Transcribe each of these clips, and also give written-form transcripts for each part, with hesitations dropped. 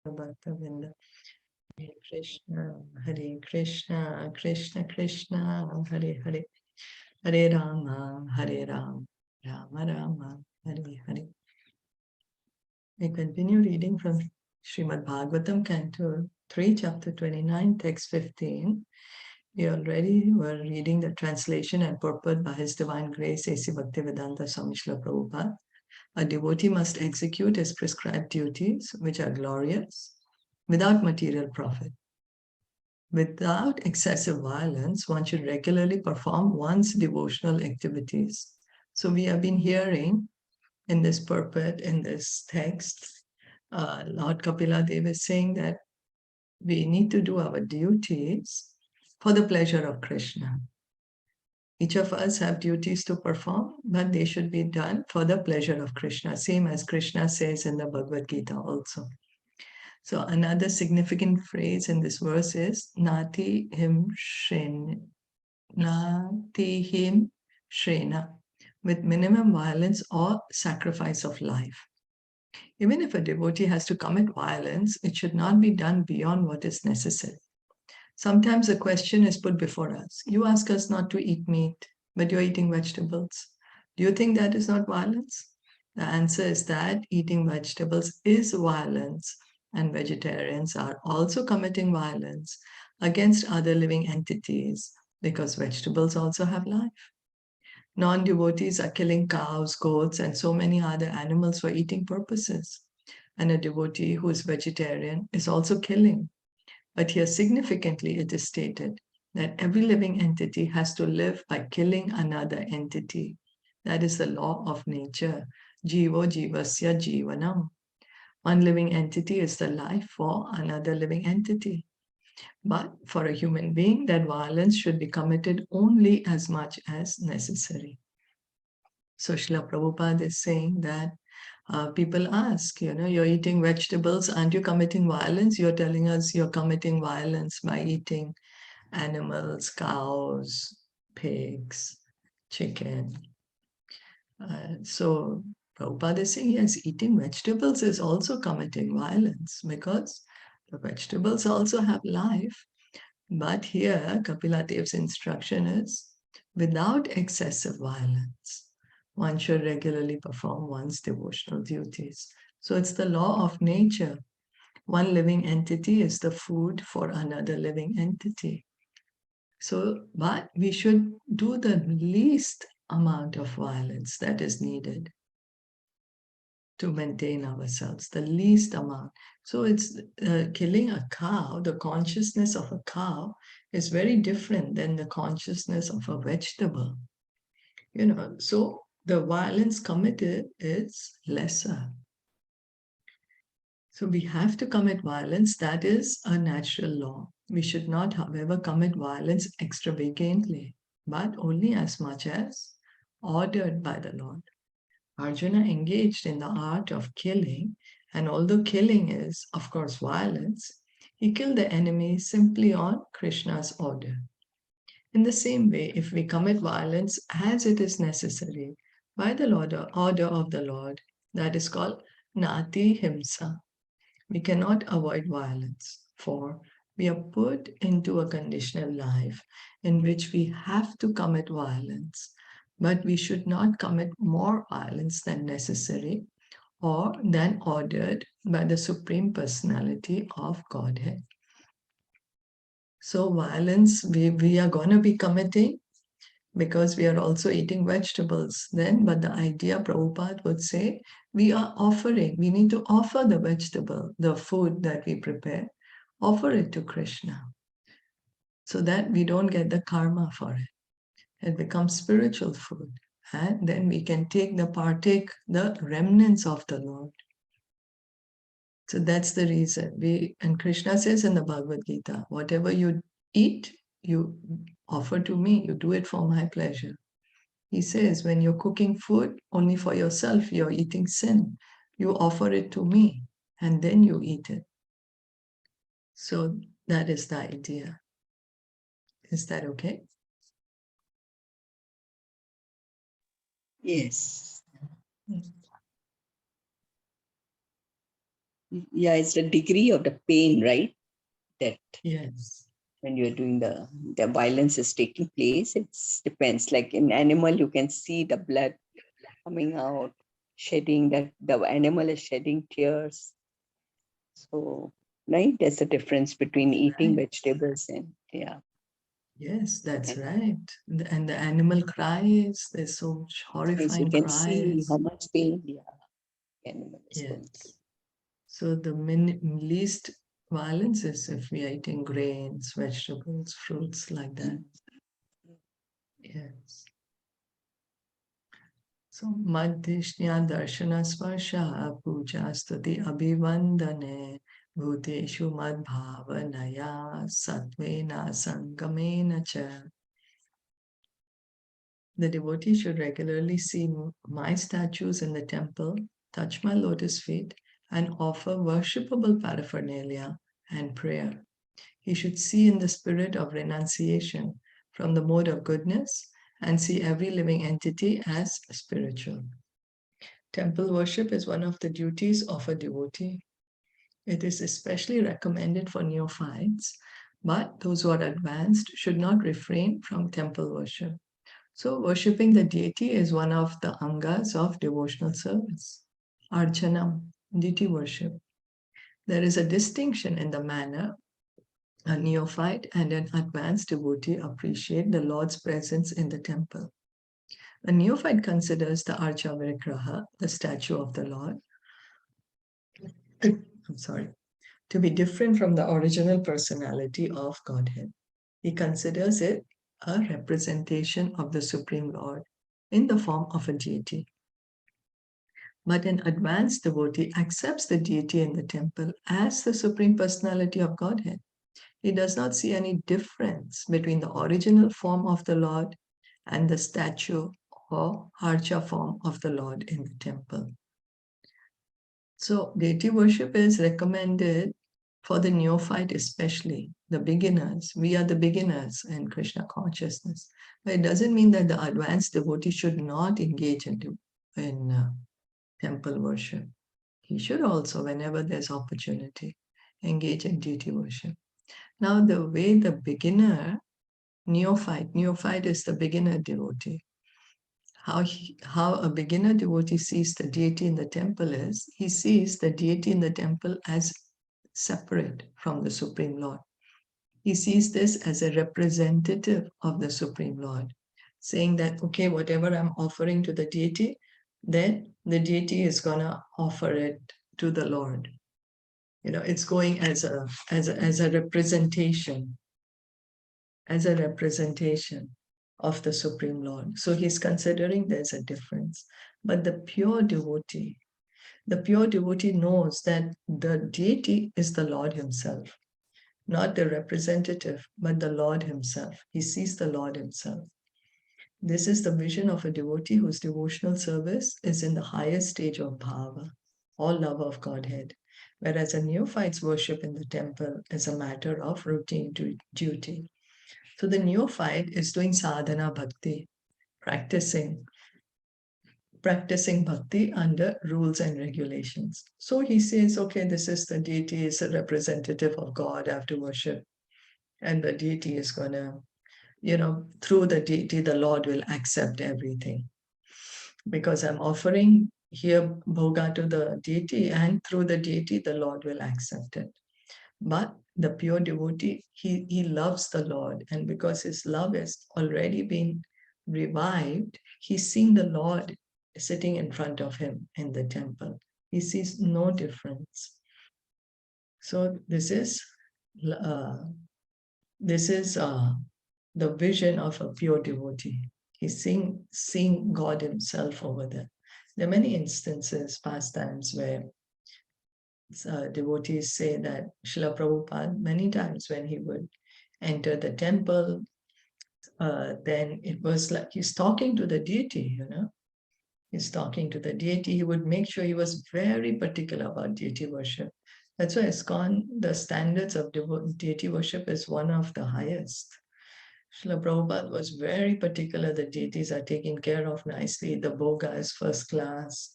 Bhaktavinda. Hare Krishna, Krishna Krishna, Hare Hare, Hare Rama, Hare Rama, Rama Rama, Hare Hare. We continue reading from Srimad Bhagavatam Canto 3, Chapter 29, Text 15. We already were reading the translation and purport by His Divine Grace, A.C. Bhaktivedanta Swami Srila Prabhupada. A devotee must execute his prescribed duties, which are glorious, without material profit. Without excessive violence, one should regularly perform one's devotional activities. So we have been hearing in this purport, in this text, Lord Kapila Dev is saying that we need to do our duties for the pleasure of Krishna. Each of us have duties to perform, but they should be done for the pleasure of Krishna, same as Krishna says in the Bhagavad Gita also. So another significant phrase in this verse is Nati him shrena, with minimum violence or sacrifice of life. Even if a devotee has to commit violence, it should not be done beyond what is necessary. Sometimes a question is put before us. You ask us not to eat meat, but you're eating vegetables. Do you think that is not violence? The answer is that eating vegetables is violence, and vegetarians are also committing violence against other living entities because vegetables also have life. Non-devotees are killing cows, goats, and so many other animals for eating purposes. And a devotee who is vegetarian is also killing. But here significantly it is stated that every living entity has to live by killing another entity. That is the law of nature. Jivo jivasya jivanam. One living entity is the life for another living entity. But for a human being, that violence should be committed only as much as necessary. So Srila Prabhupada is saying that people ask, you're eating vegetables, aren't you committing violence? You're telling us you're committing violence by eating animals, cows, pigs, chicken. So Prabhupada is saying, yes, eating vegetables is also committing violence because the vegetables also have life. But here, Kapila Dev's instruction is without excessive violence. One should regularly perform one's devotional duties. So it's the law of nature. One living entity is the food for another living entity. So, but we should do the least amount of violence that is needed to maintain ourselves, the least amount. So it's killing a cow, the consciousness of a cow is very different than the consciousness of a vegetable. So the violence committed is lesser. So we have to commit violence. That is a natural law. We should not, however, commit violence extravagantly, but only as much as ordered by the Lord. Arjuna engaged in the art of killing, and although killing is, of course, violence, he killed the enemy simply on Krishna's order. In the same way, if we commit violence as it is necessary by the order of the Lord, that is called Nati Himsa. We cannot avoid violence, for we are put into a conditional life in which we have to commit violence, but we should not commit more violence than necessary or than ordered by the Supreme Personality of Godhead. So violence we are going to be committing because we are also eating vegetables then, but the idea Prabhupada would say, we need to offer the vegetable, the food that we prepare, offer it to Krishna so that we don't get the karma for it. It becomes spiritual food. And then we can partake the remnants of the Lord. So that's the reason. And Krishna says in the Bhagavad Gita, whatever you eat, you offer to me, you do it for my pleasure. He says, when you're cooking food only for yourself, you're eating sin. You offer it to me, and then you eat it. So that is the idea. Is that okay? Yes. Yeah, it's the degree of the pain, right? That Yes. when you're doing the violence is taking place, it depends. Like in animal, you can see the blood coming out, shedding, that the animal is shedding tears. So, right, there's a difference between eating Right. vegetables and yeah. Yes, that's And right. And the animal cries, there's so yes, you horrifying can see how cries. much pain the animal is going through. Yes. So the least violence is if we are eating grains, vegetables, fruits like that. Yes. So Madhishnya Darshana Sparsha Puja Stuti Abhivandane Bhuteshu Madbhavanaya Sattvena Sangamena Cha. The devotee should regularly see my statues in the temple, touch my lotus feet, and offer worshipable paraphernalia and prayer. He should see in the spirit of renunciation from the mode of goodness and see every living entity as spiritual. Temple worship is one of the duties of a devotee. It is especially recommended for neophytes, but those who are advanced should not refrain from temple worship. So, worshipping the deity is one of the angas of devotional service. Archanam, deity worship. There is a distinction in the manner a neophyte and an advanced devotee appreciate the Lord's presence in the temple. A neophyte considers the Archa Vigraha, the statue of the Lord, I'm sorry, to be different from the original personality of Godhead. He considers it a representation of the Supreme Lord in the form of a deity. But an advanced devotee accepts the deity in the temple as the Supreme Personality of Godhead. He does not see any difference between the original form of the Lord and the statue or archa form of the Lord in the temple. So, deity worship is recommended for the neophyte, especially the beginners. We are the beginners in Krishna consciousness. But it doesn't mean that the advanced devotee should not engage in temple worship. He should also, whenever there's opportunity, engage in deity worship. Now, the way the beginner, neophyte is the beginner devotee. How a beginner devotee sees the deity in the temple is, he sees the deity in the temple as separate from the Supreme Lord. He sees this as a representative of the Supreme Lord, saying that, okay, whatever I'm offering to the deity, then the deity is going to offer it to the Lord. You know, it's going as a representation of the Supreme Lord. So he's considering there's a difference. But the pure devotee knows that the deity is the Lord himself, not the representative, but the Lord himself. He sees the Lord himself. This is the vision of a devotee whose devotional service is in the highest stage of bhava, or love of Godhead, whereas a neophyte's worship in the temple is a matter of routine duty. So the neophyte is doing sadhana bhakti, practicing bhakti under rules and regulations. So he says, okay, this is the deity, is a representative of God, I have to worship. And the deity is going to, through the deity, the Lord will accept everything. Because I'm offering here bhoga to the deity, and through the deity, the Lord will accept it. But the pure devotee, he loves the Lord. And because his love has already been revived, he's seeing the Lord sitting in front of him in the temple. He sees no difference. So uh, this is the vision of a pure devotee. He's seeing God himself over there. There are many instances, pastimes, where devotees say that Srila Prabhupada, many times when he would enter the temple, then it was like he's talking to the deity, He's talking to the deity. He would make sure he was very particular about deity worship. That's why ISKCON, the standards of deity worship is one of the highest. Srila Prabhupada was very particular that deities are taken care of nicely. The bhoga is first class.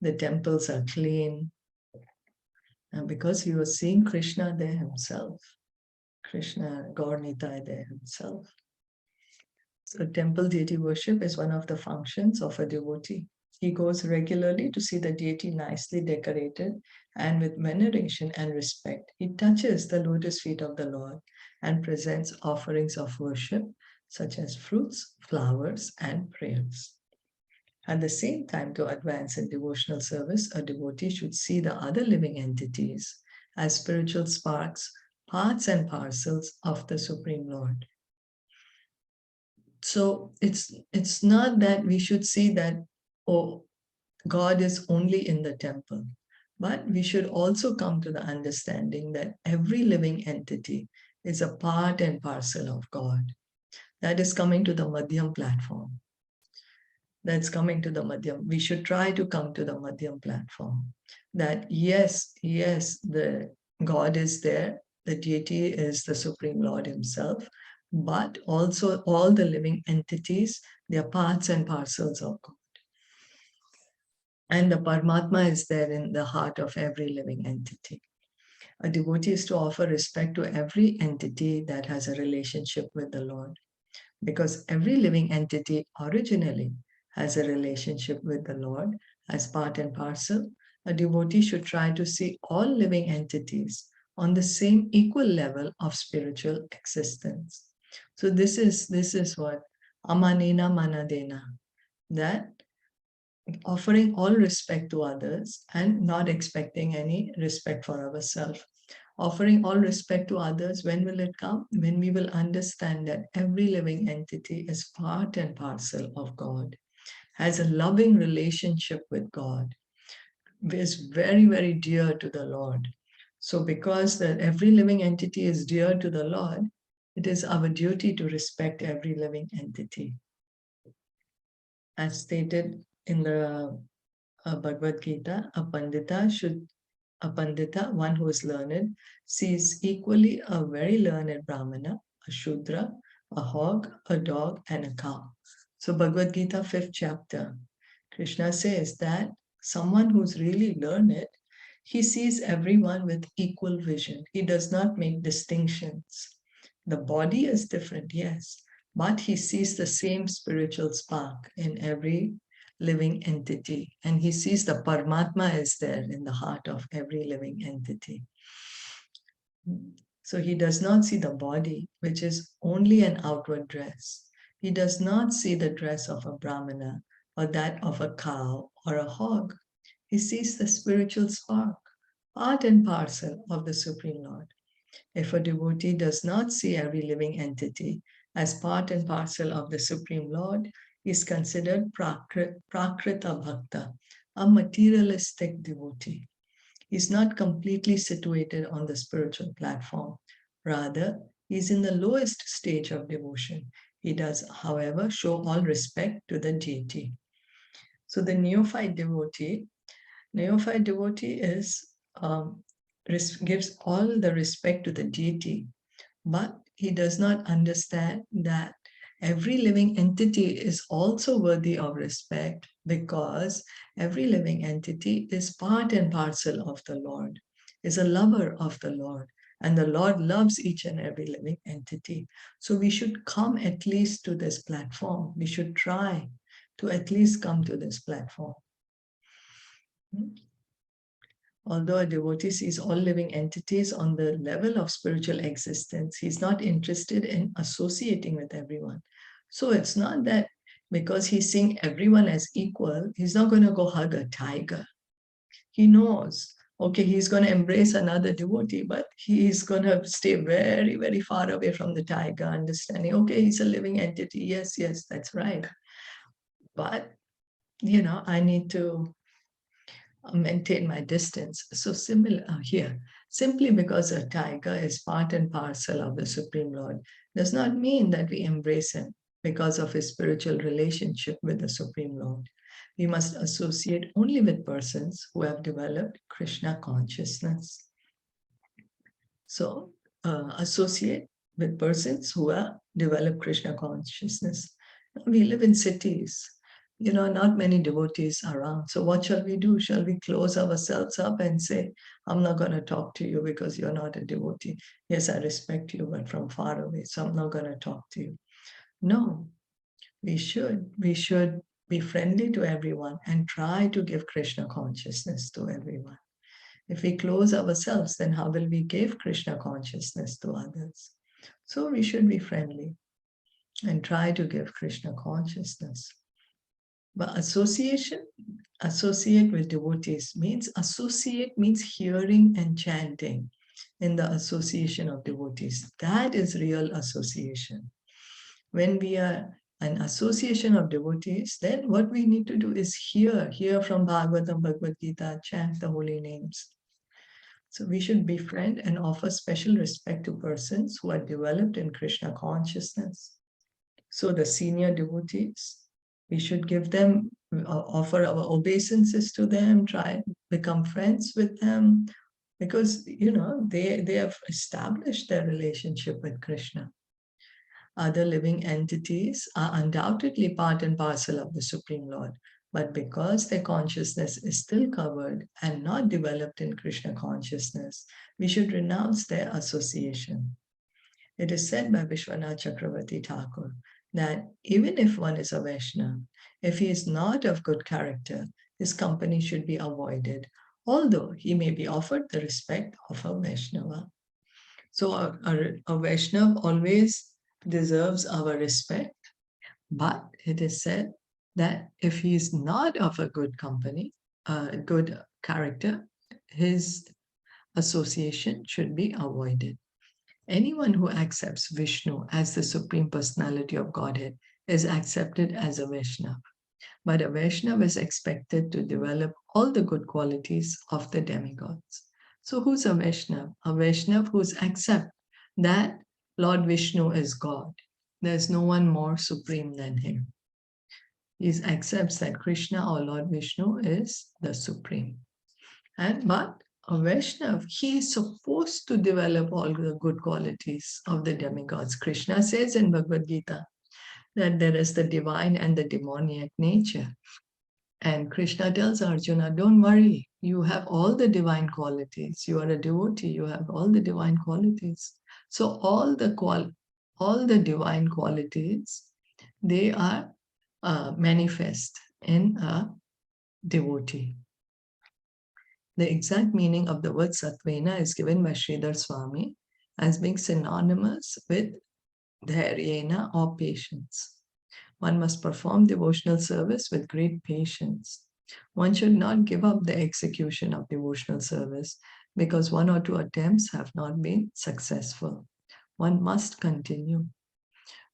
The temples are clean. And because he was seeing Krishna there himself, Krishna, Gaur Nitai there himself. So temple deity worship is one of the functions of a devotee. He goes regularly to see the deity nicely decorated, and with veneration and respect, he touches the lotus feet of the Lord and presents offerings of worship, such as fruits, flowers, and prayers. At the same time, to advance in devotional service, a devotee should see the other living entities as spiritual sparks, parts and parcels of the Supreme Lord. So it's not that we should see that, oh, God is only in the temple, but we should also come to the understanding that every living entity is a part and parcel of God. That is coming to the Madhyam platform. That's coming to the Madhyam. We should try to come to the Madhyam platform. That yes, the God is there, the deity is the Supreme Lord himself, but also all the living entities, they are parts and parcels of God. And the Paramatma is there in the heart of every living entity. A devotee is to offer respect to every entity that has a relationship with the Lord, because every living entity originally has a relationship with the Lord as part and parcel. A devotee should try to see all living entities on the same equal level of spiritual existence. So this is what amanena manadena, that offering all respect to others and not expecting any respect for ourselves. Offering all respect to others, when will it come? When we will understand that every living entity is part and parcel of God, has a loving relationship with God, is very, very dear to the Lord. So because that every living entity is dear to the Lord, it is our duty to respect every living entity. As stated in the Bhagavad Gita, a Pandita, one who is learned, sees equally a very learned Brahmana, a Shudra, a hog, a dog, and a cow. So Bhagavad Gita, 5th chapter, Krishna says that someone who's really learned, he sees everyone with equal vision. He does not make distinctions. The body is different, yes, but he sees the same spiritual spark in every living entity, and he sees the Paramatma is there in the heart of every living entity. So he does not see the body, which is only an outward dress. He does not see the dress of a Brahmana or that of a cow or a hog. He sees the spiritual spark, part and parcel of the Supreme Lord. If a devotee does not see every living entity as part and parcel of the Supreme Lord, he is considered Prakrita Bhakta, a materialistic devotee. He is not completely situated on the spiritual platform. Rather, he is in the lowest stage of devotion. He does, however, show all respect to the deity. So the neophyte devotee is gives all the respect to the deity, but he does not understand that every living entity is also worthy of respect, because every living entity is part and parcel of the Lord, is a lover of the Lord, and the Lord loves each and every living entity. So we should come at least to this platform. We should try to at least come to this platform. Although a devotee sees all living entities on the level of spiritual existence, he's not interested in associating with everyone. So it's not that because he's seeing everyone as equal, he's not going to go hug a tiger. He knows, okay, he's going to embrace another devotee, but he's going to stay very, very far away from the tiger, understanding, okay, he's a living entity. Yes, that's right. But, I need to maintain my distance. So similar here, simply because a tiger is part and parcel of the Supreme Lord does not mean that we embrace him because of his spiritual relationship with the Supreme Lord. We must associate only with persons who have developed Krishna consciousness. So associate with persons who have developed Krishna consciousness. We live in cities. Not many devotees around. So what shall we do? Shall we close ourselves up and say, I'm not going to talk to you because you're not a devotee? Yes, I respect you, but from far away, so I'm not going to talk to you. No, we should. We should be friendly to everyone and try to give Krishna consciousness to everyone. If we close ourselves, then how will we give Krishna consciousness to others? So we should be friendly and try to give Krishna consciousness. But associate with devotees means hearing and chanting in the association of devotees. That is real association. When we are an association of devotees, then what we need to do is hear from Bhagavatam, Bhagavad Gita, chant the holy names. So we should befriend and offer special respect to persons who are developed in Krishna consciousness. So the senior devotees, we should give them, offer our obeisances to them, try and become friends with them, because, they have established their relationship with Krishna. Other living entities are undoubtedly part and parcel of the Supreme Lord, but because their consciousness is still covered and not developed in Krishna consciousness, we should renounce their association. It is said by Vishwanath Chakravarti Thakur that even if one is a Vaishnava, if he is not of good character, his company should be avoided, although he may be offered the respect of a Vaishnava. So a Vaishnava always deserves our respect, but it is said that if he is not of a good company, good character, his association should be avoided. Anyone who accepts Vishnu as the Supreme Personality of Godhead is accepted as a Vaishnava. But a Vaishnava is expected to develop all the good qualities of the demigods. So who's a Vaishnava? A Vaishnava who's accept that Lord Vishnu is God. There's no one more supreme than him. He accepts that Krishna or Lord Vishnu is the supreme. But a Vaishnava, he is supposed to develop all the good qualities of the demigods. Krishna says in Bhagavad Gita that there is the divine and the demoniac nature. And Krishna tells Arjuna, don't worry, you have all the divine qualities. You are a devotee, you have all the divine qualities. So all the divine qualities, they are manifest in a devotee. The exact meaning of the word Satvena is given by Sridhar Swami as being synonymous with Dhairyena or patience. One must perform devotional service with great patience. One should not give up the execution of devotional service because one or two attempts have not been successful. One must continue.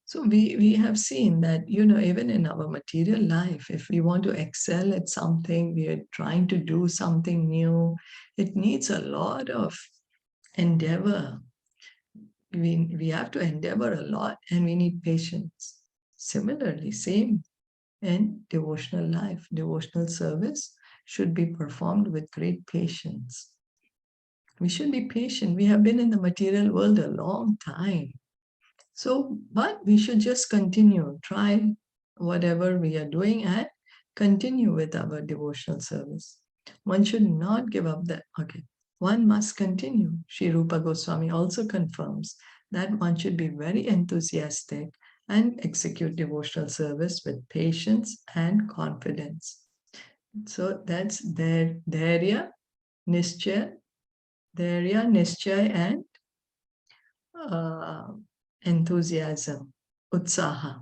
So we have seen that, even in our material life, if we want to excel at something, we are trying to do something new, it needs a lot of endeavor. We have to endeavor a lot and we need patience. Similarly, same in devotional life. Devotional service should be performed with great patience. We should be patient. We have been in the material world a long time. So, but we should just continue, try whatever we are doing and continue with our devotional service. One should not give up that. Okay, one must continue. Sri Rupa Goswami also confirms that one should be very enthusiastic and execute devotional service with patience and confidence. So that's Dhairya, Nischay, and enthusiasm, Utsaha.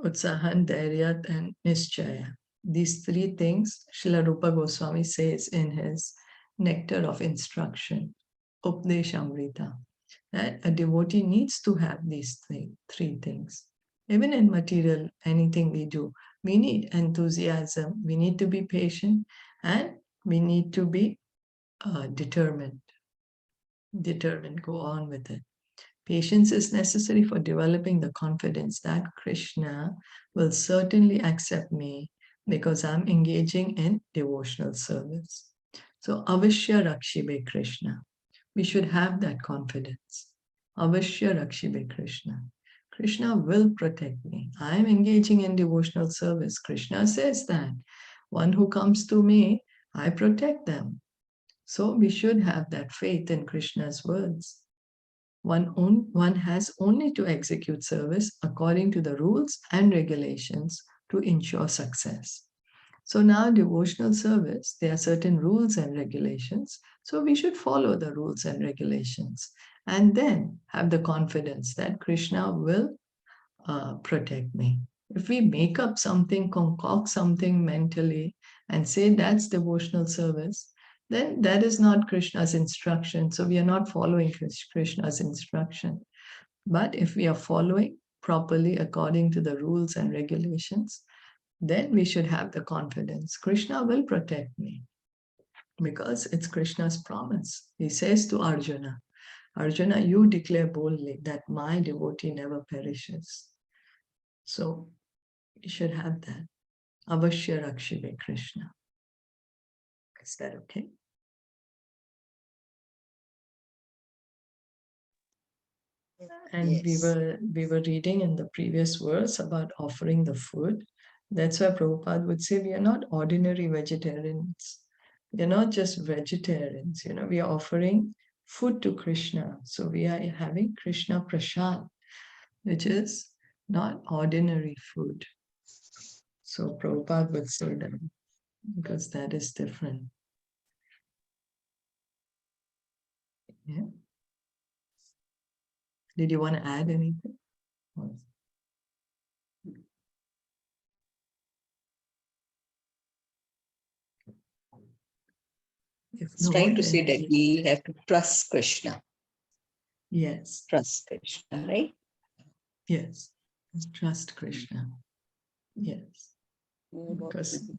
Utsahan, Dhairya, and Nischaya. These three things Srila Rupa Goswami says in his Nectar of Instruction, Updeshamrita, that a devotee needs to have these three things. Even in material, anything we do, we need enthusiasm, we need to be patient, and we need to be determined. Go on with it. Patience is necessary for developing the confidence that Krishna will certainly accept me because I'm engaging in devotional service. So, Avashya Rakshibe Krishna. We should have that confidence. Avashya Rakshibe Krishna. Krishna will protect me. I am engaging in devotional service. Krishna says that. One who comes to me, I protect them. So we should have that faith in Krishna's words. One has only to execute service according to the rules and regulations to ensure success. So now devotional service, there are certain rules and regulations. So we should follow the rules and regulations and then have the confidence that Krishna will protect me. If we make up something, concoct something mentally and say that's devotional service, then that is not Krishna's instruction. So we are not following Krishna's instruction. But if we are following properly according to the rules and regulations, then we should have the confidence. Krishna will protect me because it's Krishna's promise. He says to Arjuna, Arjuna, you declare boldly that my devotee never perishes. So we should have that. Avashya Rakshive Krishna. Is that okay? And Yes. we were reading in the previous verse about offering the food. That's why Prabhupada would say we are not ordinary vegetarians. We are not just vegetarians, we are offering food to Krishna. So we are having Krishna Prasad, which is not ordinary food. So Prabhupada would say that because that is different. Yeah. Did you want to add anything? It's trying to say that we have to trust Krishna. Yes. Trust Krishna, right? Yes. Trust Krishna. Yes. Because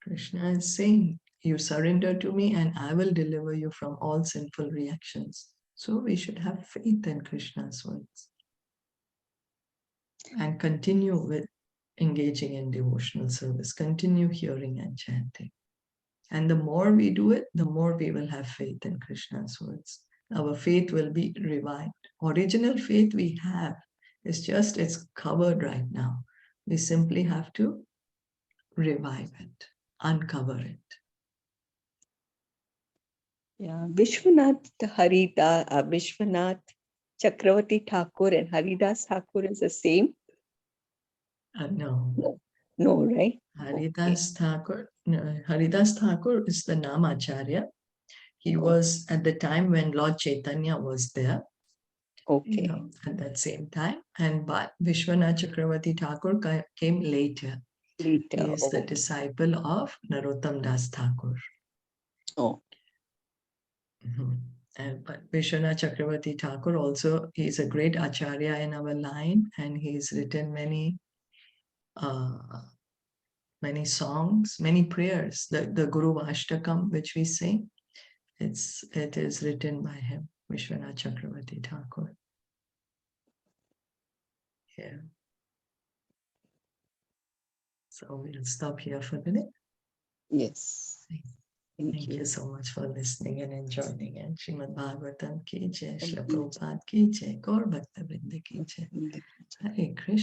Krishna is saying, you surrender to me and I will deliver you from all sinful reactions. So we should have faith in Krishna's words and continue with engaging in devotional service, continue hearing and chanting. And the more we do it, the more we will have faith in Krishna's words. Our faith will be revived. Original faith we have, it's covered right now. We simply have to revive it, uncover it. Yeah, Vishwanath Chakravarti Thakur and Haridas Thakur is the same? No. No, right? Haridas Thakur is the Namacharya. He was at the time when Lord Chaitanya was there. Okay. At that same time. But Vishwanath Chakravarti Thakur came later. He is the disciple of Narottam Das Thakur. Oh. But Vishwanath Chakravarti Thakur also, he is a great acharya in our line, and he's written many songs, many prayers. The Guru Ashtakam, which we sing, it is written by him, Vishwanath Chakravarti Thakur. Yeah. So we'll stop here for the day. Yes. Thank you so much for listening and enjoying it. Srimad Bhagavatam ki jai, Shilpa Prabhupada ki jai, Gaur Bhakta Vrinda ki jai. Hare Krishna.